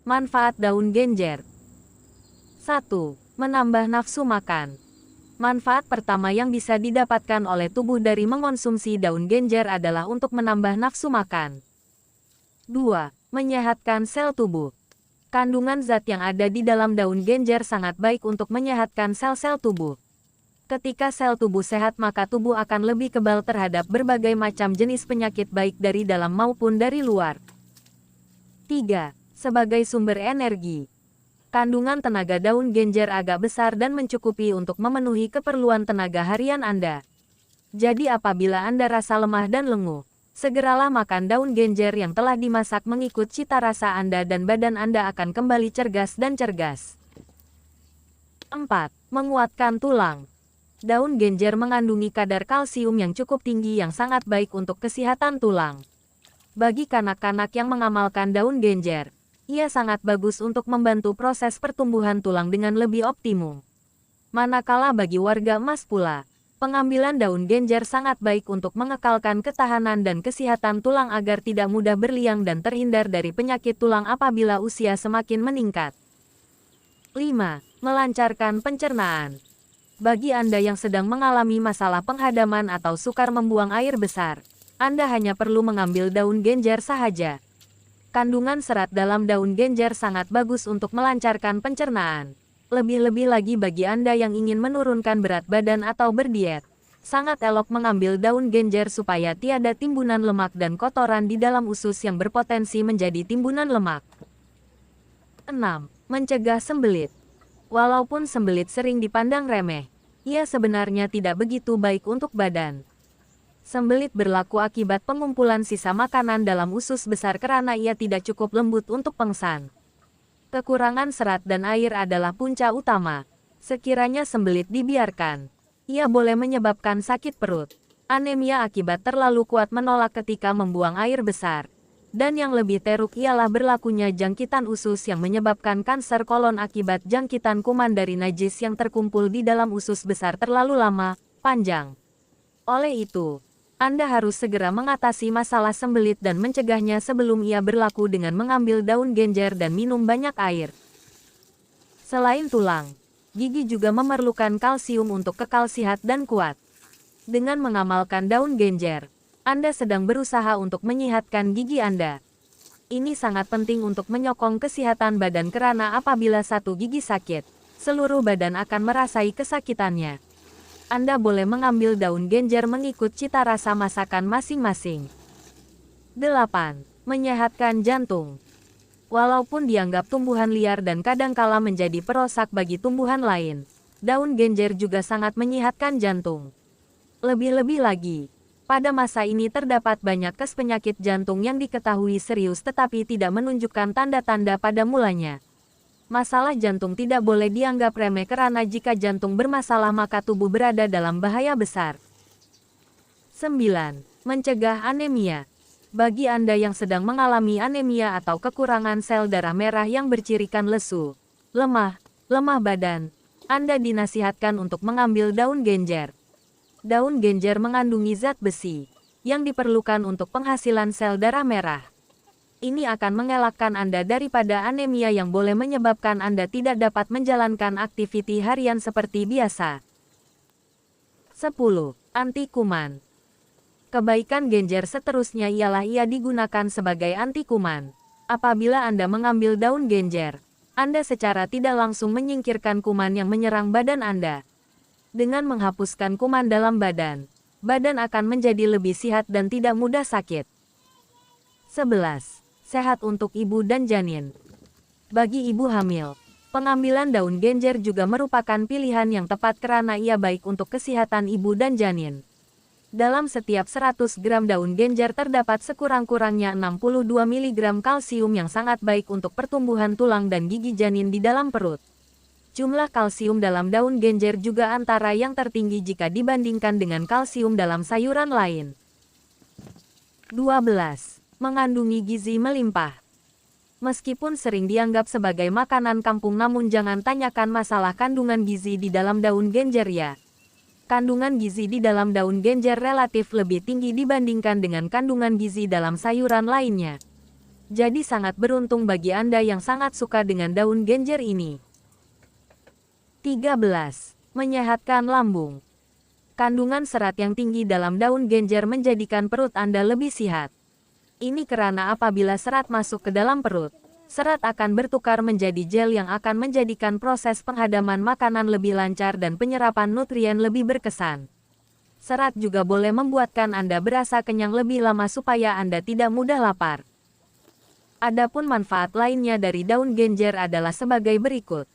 Manfaat daun genjer. 1. Menambah nafsu makan. Manfaat pertama yang bisa didapatkan oleh tubuh dari mengonsumsi daun genjer adalah untuk menambah nafsu makan. 2. Menyehatkan sel tubuh. Kandungan zat yang ada di dalam daun genjer sangat baik untuk menyehatkan sel-sel tubuh. Ketika sel tubuh sehat maka tubuh akan lebih kebal terhadap berbagai macam jenis penyakit baik dari dalam maupun dari luar. 3. Sebagai sumber energi. Kandungan tenaga daun genjer agak besar dan mencukupi untuk memenuhi keperluan tenaga harian Anda. Jadi apabila Anda rasa lemah dan lenguh, segeralah makan daun genjer yang telah dimasak mengikut cita rasa Anda dan badan Anda akan kembali cergas dan cergas. 4. Menguatkan tulang. Daun genjer mengandungi kadar kalsium yang cukup tinggi yang sangat baik untuk kesehatan tulang. Bagi kanak-kanak yang mengamalkan daun genjer, ia sangat bagus untuk membantu proses pertumbuhan tulang dengan lebih optimum. Manakala bagi warga emas pula, pengambilan daun genjer sangat baik untuk mengekalkan ketahanan dan kesehatan tulang agar tidak mudah berliang dan terhindar dari penyakit tulang apabila usia semakin meningkat. 5. Melancarkan pencernaan. Bagi Anda yang sedang mengalami masalah penghadaman atau sukar membuang air besar, Anda hanya perlu mengambil daun genjer sahaja. Kandungan serat dalam daun genjer sangat bagus untuk melancarkan pencernaan. Lebih-lebih lagi bagi Anda yang ingin menurunkan berat badan atau berdiet, sangat elok mengambil daun genjer supaya tiada timbunan lemak dan kotoran di dalam usus yang berpotensi menjadi timbunan lemak. 6. Mencegah sembelit. Walaupun sembelit sering dipandang remeh, ia sebenarnya tidak begitu baik untuk badan. Sembelit berlaku akibat pengumpulan sisa makanan dalam usus besar karena ia tidak cukup lembut untuk pengsan. Kekurangan serat dan air adalah punca utama. Sekiranya sembelit dibiarkan, ia boleh menyebabkan sakit perut, anemia akibat terlalu kuat menolak ketika membuang air besar, dan yang lebih teruk ialah berlakunya jangkitan usus yang menyebabkan kanser kolon akibat jangkitan kuman dari najis yang terkumpul di dalam usus besar terlalu lama, panjang. Oleh itu, Anda harus segera mengatasi masalah sembelit dan mencegahnya sebelum ia berlaku dengan mengambil daun genjer dan minum banyak air. Selain tulang, gigi juga memerlukan kalsium untuk kekal sehat dan kuat. Dengan mengamalkan daun genjer, Anda sedang berusaha untuk menyehatkan gigi Anda. Ini sangat penting untuk menyokong kesehatan badan karena apabila satu gigi sakit, seluruh badan akan merasai kesakitannya. Anda boleh mengambil daun genjer mengikut cita rasa masakan masing-masing. 8. Menyehatkan jantung. Walaupun dianggap tumbuhan liar dan kadangkala menjadi perosak bagi tumbuhan lain, daun genjer juga sangat menyehatkan jantung. Lebih-lebih lagi, pada masa ini terdapat banyak penyakit jantung yang diketahui serius tetapi tidak menunjukkan tanda-tanda pada mulanya. Masalah jantung tidak boleh dianggap remeh karena jika jantung bermasalah maka tubuh berada dalam bahaya besar. 9. Mencegah anemia. Bagi Anda yang sedang mengalami anemia atau kekurangan sel darah merah yang bercirikan lesu, lemah badan, Anda dinasihatkan untuk mengambil daun genjer. Daun genjer mengandungi zat besi, yang diperlukan untuk penghasilan sel darah merah. Ini akan mengelakkan Anda daripada anemia yang boleh menyebabkan Anda tidak dapat menjalankan aktiviti harian seperti biasa. 10. Anti kuman. Kebaikan genjer seterusnya ialah ia digunakan sebagai anti kuman. Apabila Anda mengambil daun genjer, Anda secara tidak langsung menyingkirkan kuman yang menyerang badan Anda. Dengan menghapuskan kuman dalam badan, badan akan menjadi lebih sehat dan tidak mudah sakit. 11. Sehat untuk ibu dan janin. Bagi ibu hamil, pengambilan daun genjer juga merupakan pilihan yang tepat karena ia baik untuk kesehatan ibu dan janin. Dalam setiap 100 gram daun genjer terdapat sekurang-kurangnya 62 mg kalsium yang sangat baik untuk pertumbuhan tulang dan gigi janin di dalam perut. Jumlah kalsium dalam daun genjer juga antara yang tertinggi jika dibandingkan dengan kalsium dalam sayuran lain. 12. Mengandungi gizi melimpah. Meskipun sering dianggap sebagai makanan kampung namun jangan tanyakan masalah kandungan gizi di dalam daun genjer ya. Kandungan gizi di dalam daun genjer relatif lebih tinggi dibandingkan dengan kandungan gizi dalam sayuran lainnya. Jadi sangat beruntung bagi Anda yang sangat suka dengan daun genjer ini. 13. Menyehatkan lambung. Kandungan serat yang tinggi dalam daun genjer menjadikan perut Anda lebih sehat. Ini karena apabila serat masuk ke dalam perut, serat akan bertukar menjadi gel yang akan menjadikan proses penghadaman makanan lebih lancar dan penyerapan nutrien lebih berkesan. Serat juga boleh membuatkan Anda berasa kenyang lebih lama supaya Anda tidak mudah lapar. Adapun manfaat lainnya dari daun genjer adalah sebagai berikut.